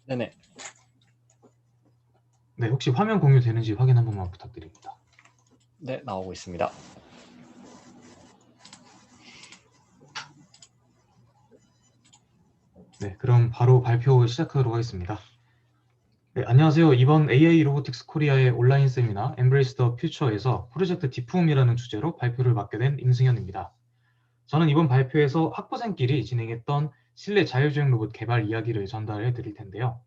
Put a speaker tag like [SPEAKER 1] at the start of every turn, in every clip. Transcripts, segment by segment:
[SPEAKER 1] 네네.
[SPEAKER 2] 네, 혹시 화면 공유 되는지 확인 한 번만 부탁드립니다.
[SPEAKER 1] 네, 나오고 있습니다.
[SPEAKER 2] 네, 그럼 바로 발표 시작하도록 하겠습니다. 네, 안녕하세요. 이번 AI 로보틱스 코리아의 온라인 세미나 Embrace the Future에서 프로젝트 디품이라는 주제로 발표를 맡게 된 임승현입니다. 저는 이번 발표에서 학부생끼리 진행했던 실내 자율주행 로봇 개발 이야기를 전달해 드릴 텐데요.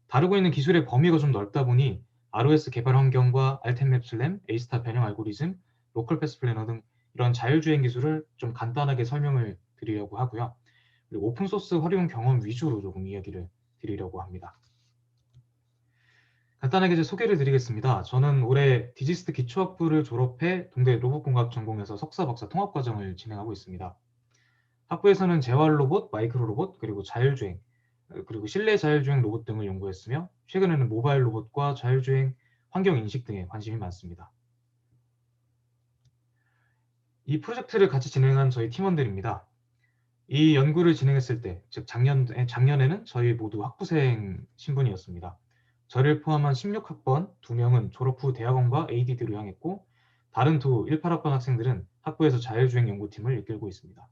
[SPEAKER 2] 다루고 있는 기술의 범위가 좀 넓다 보니 ROS 개발 환경과 알템맵 슬램, A스타 변형 알고리즘, 로컬 패스 플래너 등 이런 자율주행 기술을 좀 간단하게 설명을 드리려고 하고요. 그리고 오픈소스 활용 경험 위주로 조금 이야기를 드리려고 합니다. 간단하게 이제 소개를 드리겠습니다. 저는 올해 디지스트 기초학부를 졸업해 동대 로봇공학 전공에서 석사 박사 통합과정을 진행하고 있습니다. 학부에서는 재활 로봇, 마이크로 로봇, 그리고 자율주행, 그리고 실내 자율주행 로봇 등을 연구했으며 최근에는 모바일 로봇과 자율주행 환경 인식 등에 관심이 많습니다. 이 프로젝트를 같이 진행한 저희 팀원들입니다. 이 연구를 진행했을 때, 즉 작년에는 저희 모두 학부생 신분이었습니다. 저를 포함한 16학번 2명은 졸업 후 대학원과 ADD로 향했고 다른 두 18학번 학생들은 학부에서 자율주행 연구팀을 이끌고 있습니다.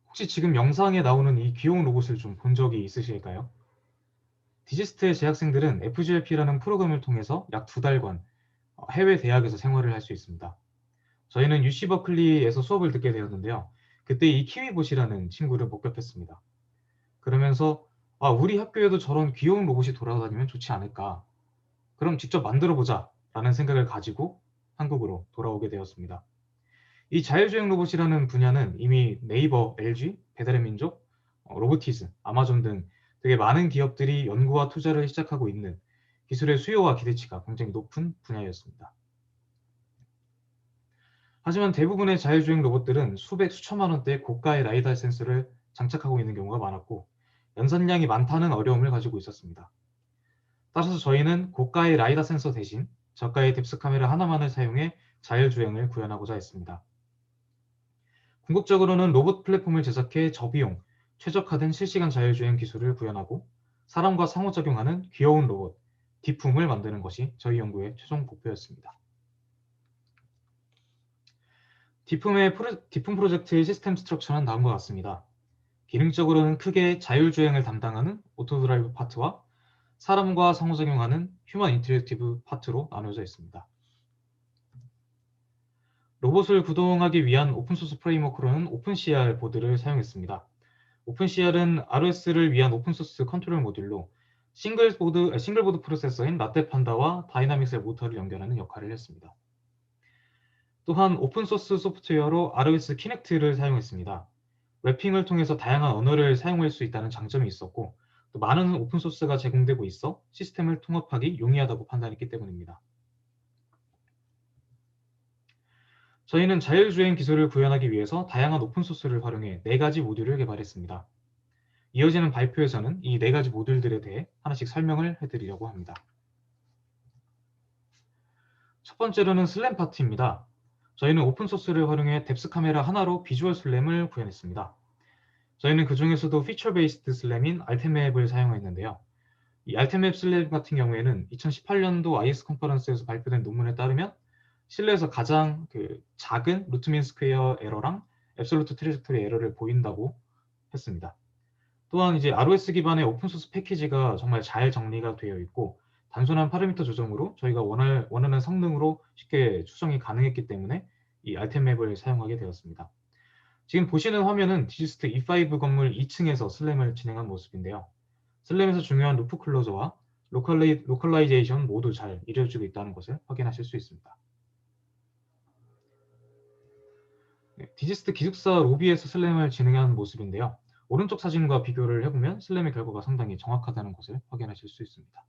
[SPEAKER 2] 혹시 지금 영상에 나오는 이 귀여운 로봇을 좀 본 적이 있으실까요? 디지스트의 재학생들은 FGLP라는 프로그램을 통해서 약 2달간 해외 대학에서 생활을 할 수 있습니다. 저희는 UC 버클리에서 수업을 듣게 되었는데요. 그때 이 키위봇이라는 친구를 목격했습니다. 그러면서 우리 학교에도 저런 귀여운 로봇이 돌아다니면 좋지 않을까. 그럼 직접 만들어 보자 라는 생각을 가지고 한국으로 돌아오게 되었습니다. 이 자율주행 로봇이라는 분야는 이미 네이버, LG, 배달의 민족, 로보티즈, 아마존 등 되게 많은 기업들이 연구와 투자를 시작하고 있는 기술의 수요와 기대치가 굉장히 높은 분야였습니다. 하지만 대부분의 자율주행 로봇들은 수백, 수천만 원대의 고가의 라이다 센서를 장착하고 있는 경우가 많았고 연산량이 많다는 어려움을 가지고 있었습니다. 따라서 저희는 고가의 라이다 센서 대신 저가의 뎁스 카메라 하나만을 사용해 자율주행을 구현하고자 했습니다. 궁극적으로는 로봇 플랫폼을 제작해 저비용, 최적화된 실시간 자율주행 기술을 구현하고 사람과 상호작용하는 귀여운 로봇, 디품을 만드는 것이 저희 연구의 최종 목표였습니다. 디품 프로젝트의 시스템 스트럭처는 다음과 같습니다. 기능적으로는 크게 자율주행을 담당하는 오토드라이브 파트와 사람과 상호작용하는 휴먼 인터랙티브 파트로 나눠져 있습니다. 로봇을 구동하기 위한 오픈소스 프레임워크로는 오픈CR 보드를 사용했습니다. 오픈CR은 ROS를 위한 오픈소스 컨트롤 모듈로 싱글보드 프로세서인 라떼 판다와 다이나믹셀 모터를 연결하는 역할을 했습니다. 또한 오픈소스 소프트웨어로 ROS 키넥트를 사용했습니다. 랩핑을 통해서 다양한 언어를 사용할 수 있다는 장점이 있었고 또 많은 오픈소스가 제공되고 있어 시스템을 통합하기 용이하다고 판단했기 때문입니다. 저희는 자율주행 기술을 구현하기 위해서 다양한 오픈소스를 활용해 4가지 모듈을 개발했습니다. 이어지는 발표에서는 이 4가지 모듈들에 대해 하나씩 설명을 해드리려고 합니다. 첫 번째로는 슬램 파트입니다. 저희는 오픈소스를 활용해 뎁스 카메라 하나로 비주얼 슬램을 구현했습니다. 저희는 그 중에서도 피처 베이스드 슬램인 알템맵을 사용했는데요. 이 알템맵 슬램 같은 경우에는 2018년도 IS 컨퍼런스에서 발표된 논문에 따르면 실내에서 가장 작은 루트민 스퀘어 에러랑 앱솔루트 트래젝토리 에러를 보인다고 했습니다. 또한 이제 ROS 기반의 오픈소스 패키지가 정말 잘 정리가 되어 있고 단순한 파라미터 조정으로 저희가 원하는 성능으로 쉽게 추정이 가능했기 때문에 이 알템맵을 사용하게 되었습니다. 지금 보시는 화면은 디지스트 E5 건물 2층에서 슬램을 진행한 모습인데요. 슬램에서 중요한 루프 클로저와 로컬라이제이션 모두 잘 이루어지고 있다는 것을 확인하실 수 있습니다. 네, 디지스트 기숙사 로비에서 슬램을 진행한 모습인데요. 오른쪽 사진과 비교를 해보면 슬램의 결과가 상당히 정확하다는 것을 확인하실 수 있습니다.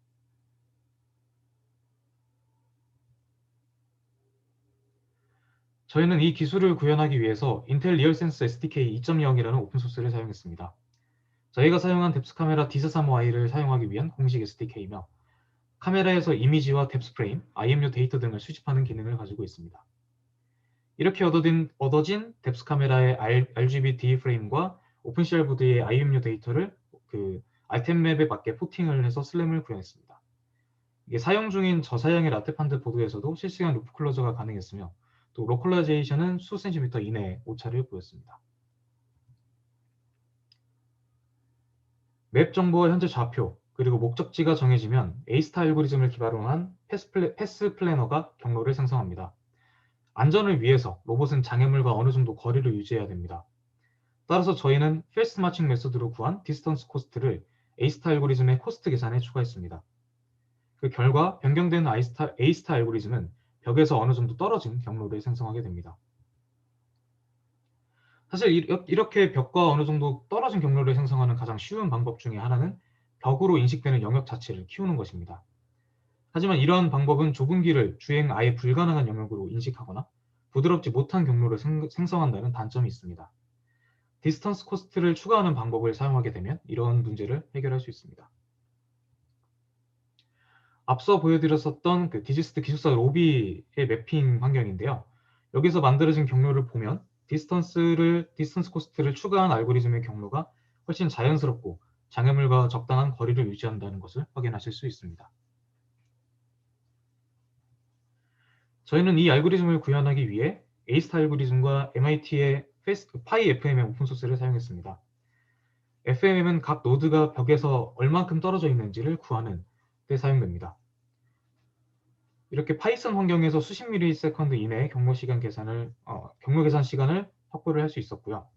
[SPEAKER 2] 저희는 이 기술을 구현하기 위해서 인텔 리얼센스 SDK 2.0이라는 오픈소스를 사용했습니다. 저희가 사용한 뎁스 카메라 디스3Y를 사용하기 위한 공식 SDK이며 카메라에서 이미지와 뎁스 프레임, IMU 데이터 등을 수집하는 기능을 가지고 있습니다. 이렇게 얻어진 뎁스 카메라의 RGB D 프레임과 오픈CL 보드의 IMU 데이터를 그 아이템맵에 맞게 포팅을 해서 슬램을 구현했습니다. 이게 사용 중인 저사양의 라테판드 보드에서도 실시간 루프 클로저가 가능했으며 또 로컬라이제이션은 수 센티미터 이내의 오차를 보였습니다. 맵 정보와 현재 좌표, 그리고 목적지가 정해지면 A-스타 알고리즘을 기반으로 한 패스 플래너가 경로를 생성합니다. 안전을 위해서 로봇은 장애물과 어느 정도 거리를 유지해야 됩니다. 따라서 저희는 패스트 마칭 메소드로 구한 디스턴스 코스트를 A-스타 알고리즘의 코스트 계산에 추가했습니다. 그 결과 변경된 A-스타 알고리즘은 벽에서 어느 정도 떨어진 경로를 생성하게 됩니다. 사실 이렇게 벽과 어느 정도 떨어진 경로를 생성하는 가장 쉬운 방법 중에 하나는 벽으로 인식되는 영역 자체를 키우는 것입니다. 하지만 이러한 방법은 좁은 길을 주행 아예 불가능한 영역으로 인식하거나 부드럽지 못한 경로를 생성한다는 단점이 있습니다. 디스턴스 코스트를 추가하는 방법을 사용하게 되면 이런 문제를 해결할 수 있습니다. 앞서 보여드렸었던 그 디지스트 기숙사 로비의 매핑 환경인데요. 여기서 만들어진 경로를 보면 디스턴스 코스트를 추가한 알고리즘의 경로가 훨씬 자연스럽고 장애물과 적당한 거리를 유지한다는 것을 확인하실 수 있습니다. 저희는 이 알고리즘을 구현하기 위해 A-스타 알고리즘과 MIT의 PyFM의 오픈소스를 사용했습니다. FMM은 각 노드가 벽에서 얼만큼 떨어져 있는지를 구하는 데 사용됩니다. 이렇게 파이썬 환경에서 수십 밀리세컨드 이내의 경로 계산 시간을 확보를 할 수 있었고요.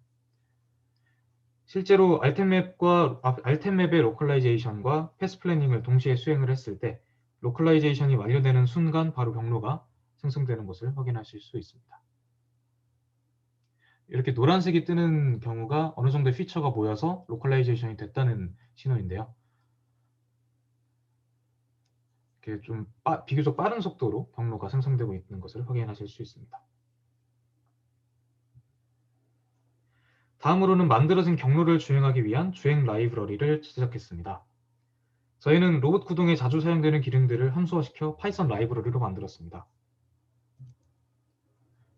[SPEAKER 2] 실제로 알템맵의 로컬라이제이션과 패스 플래닝을 동시에 수행을 했을 때 로컬라이제이션이 완료되는 순간 바로 경로가 생성되는 것을 확인하실 수 있습니다. 이렇게 노란색이 뜨는 경우가 어느 정도의 피처가 모여서 로컬라이제이션이 됐다는 신호인데요. 이렇게 좀 비교적 빠른 속도로 경로가 생성되고 있는 것을 확인하실 수 있습니다. 다음으로는 만들어진 경로를 주행하기 위한 주행 라이브러리를 제작했습니다. 저희는 로봇 구동에 자주 사용되는 기능들을 함수화시켜 파이썬 라이브러리로 만들었습니다.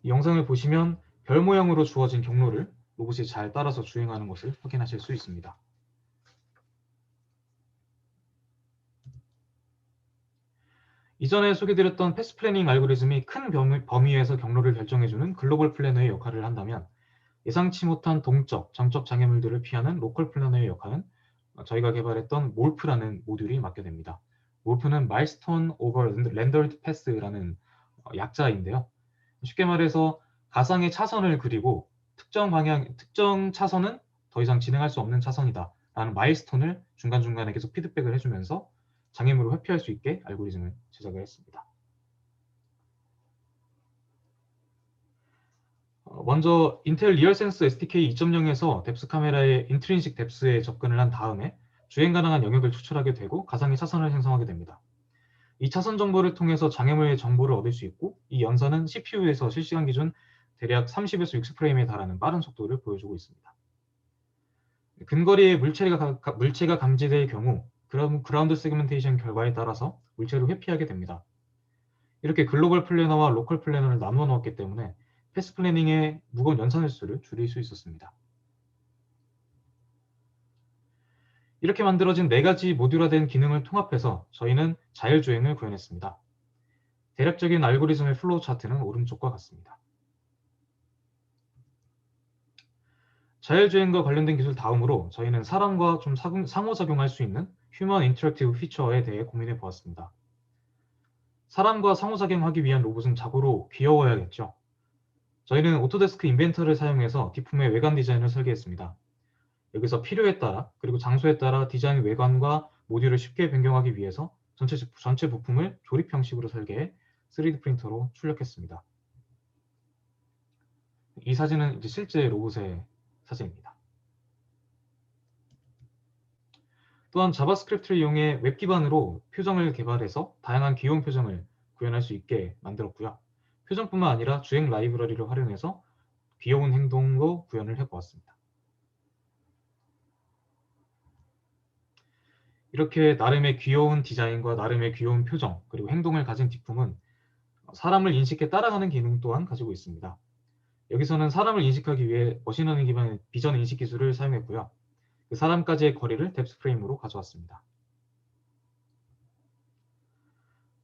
[SPEAKER 2] 이 영상을 보시면 별 모양으로 주어진 경로를 로봇이 잘 따라서 주행하는 것을 확인하실 수 있습니다. 이전에 소개드렸던 패스 플래닝 알고리즘이 큰 범위에서 경로를 결정해주는 글로벌 플래너의 역할을 한다면 예상치 못한 동적, 정적 장애물들을 피하는 로컬 플래너의 역할은 저희가 개발했던 몰프라는 모듈이 맡게 됩니다. 몰프는 Milestone over Rendered Path라는 약자인데요. 쉽게 말해서 가상의 차선을 그리고 특정 차선은 더 이상 진행할 수 없는 차선이다 라는 마일스톤을 중간중간에 계속 피드백을 해주면서 장애물을 회피할 수 있게 알고리즘을 제작을 했습니다. 먼저 인텔 리얼센스 SDK 2.0에서 뎁스 카메라의 인트린식 뎁스에 접근을 한 다음에 주행 가능한 영역을 추출하게 되고 가상의 차선을 생성하게 됩니다. 이 차선 정보를 통해서 장애물의 정보를 얻을 수 있고 이 연산은 CPU에서 실시간 기준 대략 30에서 60프레임에 달하는 빠른 속도를 보여주고 있습니다. 근거리에 물체가 감지될 경우 그라운드 세그멘테이션 결과에 따라서 물체를 회피하게 됩니다. 이렇게 글로벌 플래너와 로컬 플래너를 나누어 놓았기 때문에 패스 플래닝의 무거운 연산 횟수를 줄일 수 있었습니다. 이렇게 만들어진 4가지 모듈화된 기능을 통합해서 저희는 자율주행을 구현했습니다. 대략적인 알고리즘의 플로우 차트는 오른쪽과 같습니다. 자율주행과 관련된 기술 다음으로 저희는 사람과 좀 상호작용할 수 있는 휴먼 인터랙티브 피처에 대해 고민해 보았습니다. 사람과 상호작용하기 위한 로봇은 자고로 귀여워야겠죠. 저희는 오토데스크 인벤터를 사용해서 뒷품의 외관 디자인을 설계했습니다. 여기서 필요에 따라 그리고 장소에 따라 디자인 외관과 모듈을 쉽게 변경하기 위해서 전체 부품을 조립 형식으로 설계해 3D 프린터로 출력했습니다. 이 사진은 이제 실제 로봇의 사진입니다. 또한 자바스크립트를 이용해 웹 기반으로 표정을 개발해서 다양한 귀여운 표정을 구현할 수 있게 만들었고요. 표정뿐만 아니라 주행 라이브러리를 활용해서 귀여운 행동도 구현을 해보았습니다. 이렇게 나름의 귀여운 디자인과 나름의 귀여운 표정 그리고 행동을 가진 뒷품은 사람을 인식해 따라가는 기능 또한 가지고 있습니다. 여기서는 사람을 인식하기 위해 머신러닝 기반의 비전 인식 기술을 사용했고요. 그 사람까지의 거리를 뎁스 프레임으로 가져왔습니다.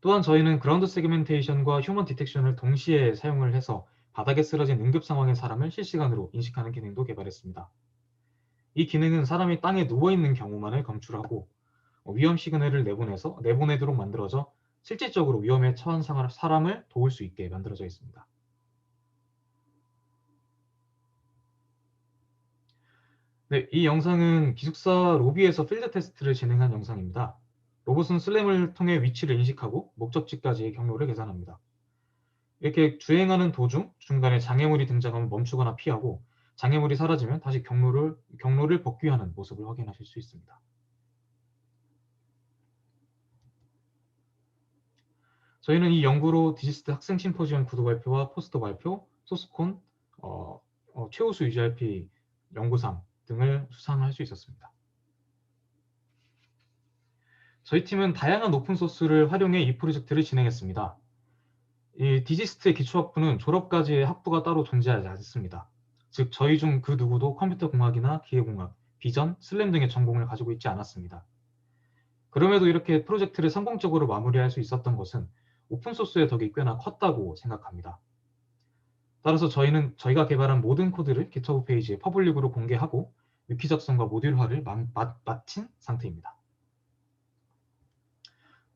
[SPEAKER 2] 또한 저희는 그라운드 세그멘테이션과 휴먼 디텍션을 동시에 사용을 해서 바닥에 쓰러진 응급 상황의 사람을 실시간으로 인식하는 기능도 개발했습니다. 이 기능은 사람이 땅에 누워있는 경우만을 검출하고 위험 시그널을 내보내도록 만들어져 실질적으로 위험에 처한 사람을 도울 수 있게 만들어져 있습니다. 네, 이 영상은 기숙사 로비에서 필드 테스트를 진행한 영상입니다. 로봇은 슬램을 통해 위치를 인식하고 목적지까지의 경로를 계산합니다. 이렇게 주행하는 도중 중간에 장애물이 등장하면 멈추거나 피하고 장애물이 사라지면 다시 경로를 복귀하는 모습을 확인하실 수 있습니다. 저희는 이 연구로 디지스트 학생 심포지엄 구도 발표와 포스터 발표, 소스콘, 최우수 UGRP 연구상 등을 수상할 수 있었습니다. 저희 팀은 다양한 오픈소스를 활용해 이 프로젝트를 진행했습니다. 이 디지스트의 기초학부는 졸업까지의 학부가 따로 존재하지 않습니다. 즉 저희 중 그 누구도 컴퓨터공학이나 기계공학, 비전, 슬램 등의 전공을 가지고 있지 않았습니다. 그럼에도 이렇게 프로젝트를 성공적으로 마무리할 수 있었던 것은 오픈소스의 덕이 꽤나 컸다고 생각합니다. 따라서 저희는 저희가 개발한 모든 코드를 GitHub 페이지에 퍼블릭으로 공개하고 위키 작성과 모듈화를 마친 상태입니다.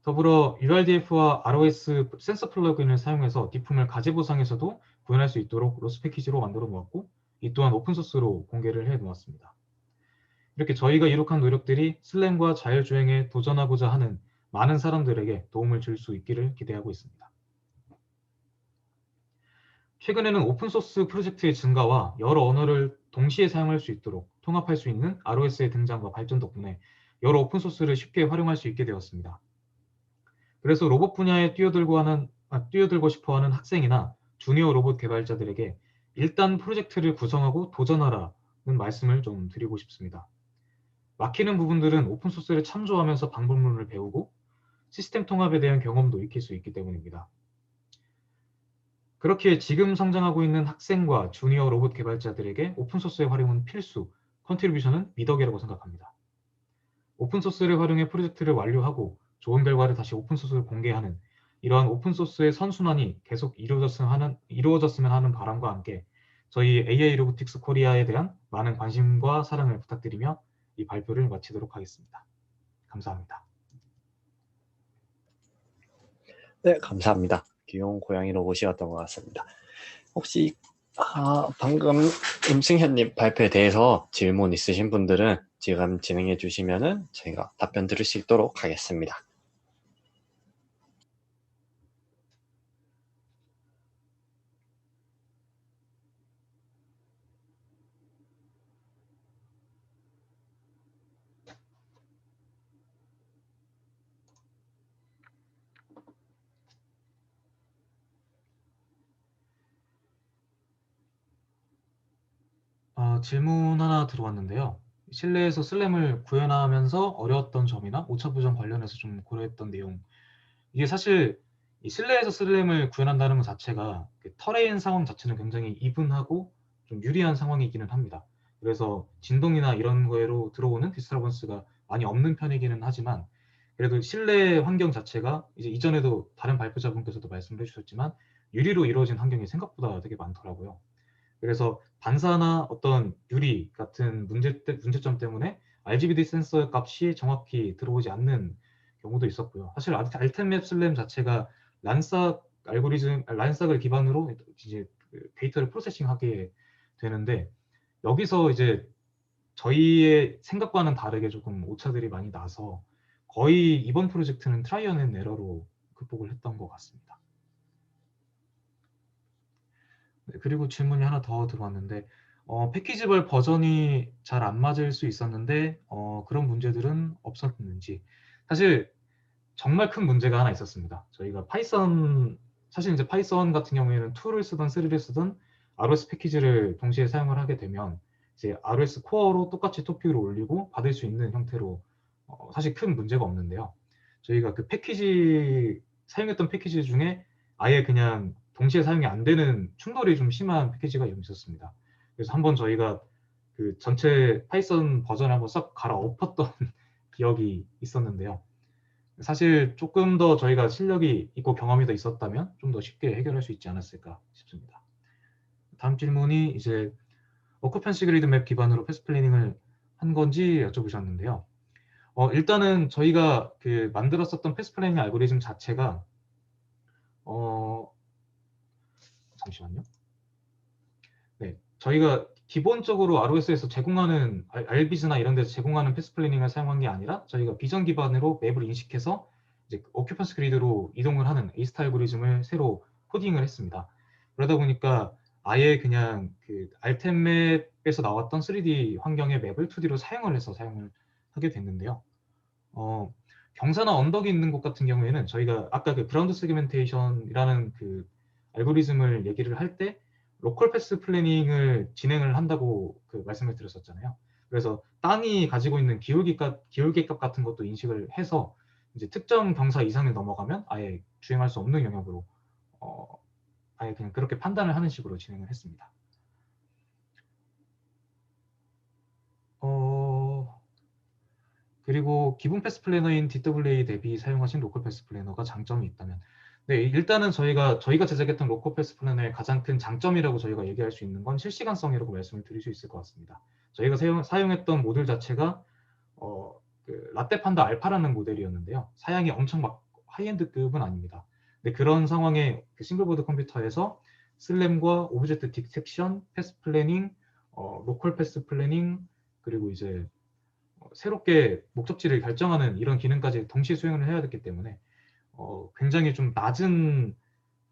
[SPEAKER 2] 더불어 URDF와 ROS 센서 플러그인을 사용해서 디품을 가제보상에서도 구현할 수 있도록 로스 패키지로 만들어 놓았고 이 또한 오픈소스로 공개를 해 놓았습니다. 이렇게 저희가 이룩한 노력들이 슬램과 자율주행에 도전하고자 하는 많은 사람들에게 도움을 줄 수 있기를 기대하고 있습니다. 최근에는 오픈소스 프로젝트의 증가와 여러 언어를 동시에 사용할 수 있도록 통합할 수 있는 ROS의 등장과 발전 덕분에 여러 오픈소스를 쉽게 활용할 수 있게 되었습니다. 그래서 로봇 분야에 뛰어들고 싶어하는 학생이나 주니어 로봇 개발자들에게 일단 프로젝트를 구성하고 도전하라는 말씀을 좀 드리고 싶습니다. 막히는 부분들은 오픈소스를 참조하면서 방법론을 배우고 시스템 통합에 대한 경험도 익힐 수 있기 때문입니다. 그렇게 지금 성장하고 있는 학생과 주니어 로봇 개발자들에게 오픈소스의 활용은 필수, 컨트리뷰션은 미덕이라고 생각합니다. 오픈소스를 활용해 프로젝트를 완료하고 좋은 결과를 다시 오픈소스로 공개하는 이러한 오픈소스의 선순환이 계속 이루어졌으면 하는 바람과 함께 저희 AI 로보틱스 코리아에 대한 많은 관심과 사랑을 부탁드리며 이 발표를 마치도록 하겠습니다. 감사합니다.
[SPEAKER 1] 네, 감사합니다. 귀여운 고양이 로봇이었던 것 같습니다. 혹시 방금 임승현님 발표에 대해서 질문 있으신 분들은 지금 진행해 주시면은 저희가 답변 드릴 수 있도록 하겠습니다.
[SPEAKER 2] 질문 하나 들어왔는데요. 실내에서 슬램을 구현하면서 어려웠던 점이나 오차 부정 관련해서 좀 고려했던 내용. 이게 사실 이 실내에서 슬램을 구현한다는 것 자체가 터레인 상황 자체는 굉장히 이분하고 좀 유리한 상황이기는 합니다. 그래서 진동이나 이런 거로 들어오는 디스터번스가 많이 없는 편이기는 하지만 그래도 실내 환경 자체가 이제 이전에도 다른 발표자분께서도 말씀을 해주셨지만 유리로 이루어진 환경이 생각보다 되게 많더라고요. 그래서 반사나 어떤 유리 같은 문제점 때문에 RGBD 센서 값이 정확히 들어오지 않는 경우도 있었고요. 사실 알템맵 슬램 자체가 란삭을 기반으로 이제 데이터를 프로세싱하게 되는데 여기서 이제 저희의 생각과는 다르게 조금 오차들이 많이 나서 거의 이번 프로젝트는 트라이얼 앤 에러로 극복을 했던 것 같습니다. 네, 그리고 질문이 하나 더 들어왔는데 패키지별 버전이 잘 안 맞을 수 있었는데 그런 문제들은 없었는지. 사실 정말 큰 문제가 하나 있었습니다. 저희가 사실 이제 파이썬 같은 경우에는 2를 쓰든 3를 쓰든 ROS 패키지를 동시에 사용을 하게 되면 이제 ROS 코어로 똑같이 토픽을 올리고 받을 수 있는 형태로 사실 큰 문제가 없는데요. 저희가 그 사용했던 패키지 중에 아예 그냥 동시에 사용이 안 되는 충돌이 좀 심한 패키지가 좀 있었습니다. 그래서 한번 저희가 그 전체 파이썬 버전을 한번 싹 갈아엎었던 기억이 있었는데요. 사실 조금 더 저희가 실력이 있고 경험이 더 있었다면 좀 더 쉽게 해결할 수 있지 않았을까 싶습니다. 다음 질문이 이제 오큐펜시 그리드 맵 기반으로 패스 플래닝을 한 건지 여쭤보셨는데요. 일단은 저희가 그 만들었었던 패스 플래닝 알고리즘 자체가 잠시만요. 네, 저희가 기본적으로 ROS에서 제공하는 RBiz나 이런 데서 제공하는 패스 플래닝을 사용한 게 아니라 저희가 비전 기반으로 맵을 인식해서 이제 오큐펀스 그리드로 이동을 하는 에이스타 알고리즘을 새로 코딩을 했습니다. 그러다 보니까 아예 그냥 그 알템 맵에서 나왔던 3D 환경의 맵을 2D로 사용을 해서 사용을 하게 됐는데요. 경사나 언덕이 있는 곳 같은 경우에는 저희가 아까 그 그라운드 세그멘테이션이라는 그 알고리즘을 얘기를 할 때 로컬 패스 플래닝을 진행을 한다고 그 말씀을 드렸었잖아요. 그래서 땅이 가지고 있는 기울기값 같은 것도 인식을 해서 이제 특정 경사 이상을 넘어가면 아예 주행할 수 없는 영역으로 아예 그냥 그렇게 판단을 하는 식으로 진행을 했습니다. 그리고 기본 패스 플래너인 DWA 대비 사용하신 로컬 패스 플래너가 장점이 있다면, 네, 일단은 저희가 제작했던 로컬 패스 플래너의 가장 큰 장점이라고 저희가 얘기할 수 있는 건 실시간성이라고 말씀을 드릴 수 있을 것 같습니다. 저희가 사용했던 모델 자체가 그 라떼 판다 알파라는 모델이었는데요. 사양이 엄청 막 하이엔드급은 아닙니다. 근데 그런 상황에 그 싱글보드 컴퓨터에서 슬램과 오브젝트 딕섹션, 패스 플래닝, 로컬 패스 플래닝, 그리고 이제 새롭게 목적지를 결정하는 이런 기능까지 동시에 수행을 해야 됐기 때문에 굉장히 좀 낮은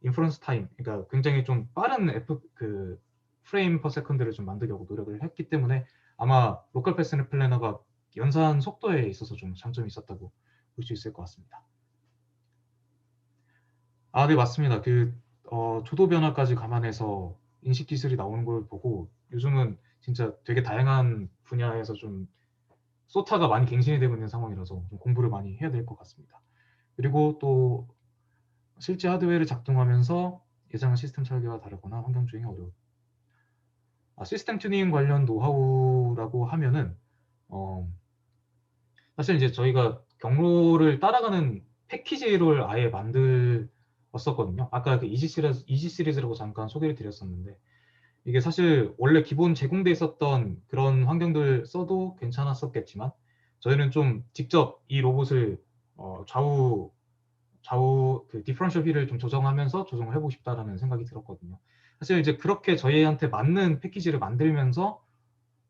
[SPEAKER 2] 인퍼런스 타임, 그러니까 굉장히 좀 빠른 그 프레임 퍼 세컨드를 좀 만들려고 노력을 했기 때문에 아마 로컬 패스 플래너가 연산 속도에 있어서 좀 장점이 있었다고 볼 수 있을 것 같습니다. 아, 네, 맞습니다. 그 조도 변화까지 감안해서 인식 기술이 나오는 걸 보고 요즘은 진짜 되게 다양한 분야에서 좀 소타가 많이 갱신이 되고 있는 상황이라서 좀 공부를 많이 해야 될 것 같습니다. 그리고 또 실제 하드웨어를 작동하면서 예상한 시스템 설계와 다르거나 환경 주행이 어려워. 시스템 튜닝 관련 노하우라고 하면은 사실 이제 저희가 경로를 따라가는 패키지를 아예 만들었었거든요. 아까 그 이지 시리즈라고 잠깐 소개를 드렸었는데 이게 사실 원래 기본 제공돼 있었던 그런 환경들 써도 괜찮았었겠지만 저희는 좀 직접 이 로봇을 좌우 그 디퍼런셜 휠을 좀 조정하면서 조정을 해보고 싶다라는 생각이 들었거든요. 사실 이제 그렇게 저희한테 맞는 패키지를 만들면서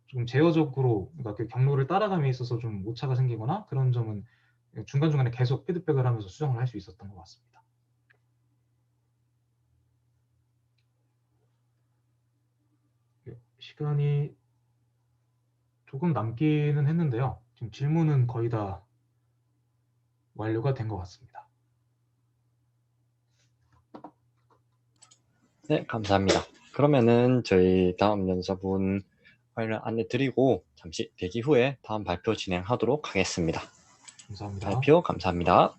[SPEAKER 2] 좀 제어적으로 그러니까 그 경로를 따라감에 있어서 좀 오차가 생기거나 그런 점은 중간중간에 계속 피드백을 하면서 수정을 할 수 있었던 것 같습니다. 시간이 조금 남기는 했는데요. 지금 질문은 거의 다 완료가 된 것 같습니다.
[SPEAKER 1] 네, 감사합니다. 그러면은 저희 다음 연사분 파일을 안내 드리고 잠시 대기 후에 다음 발표 진행하도록 하겠습니다.
[SPEAKER 2] 감사합니다.
[SPEAKER 1] 발표 감사합니다.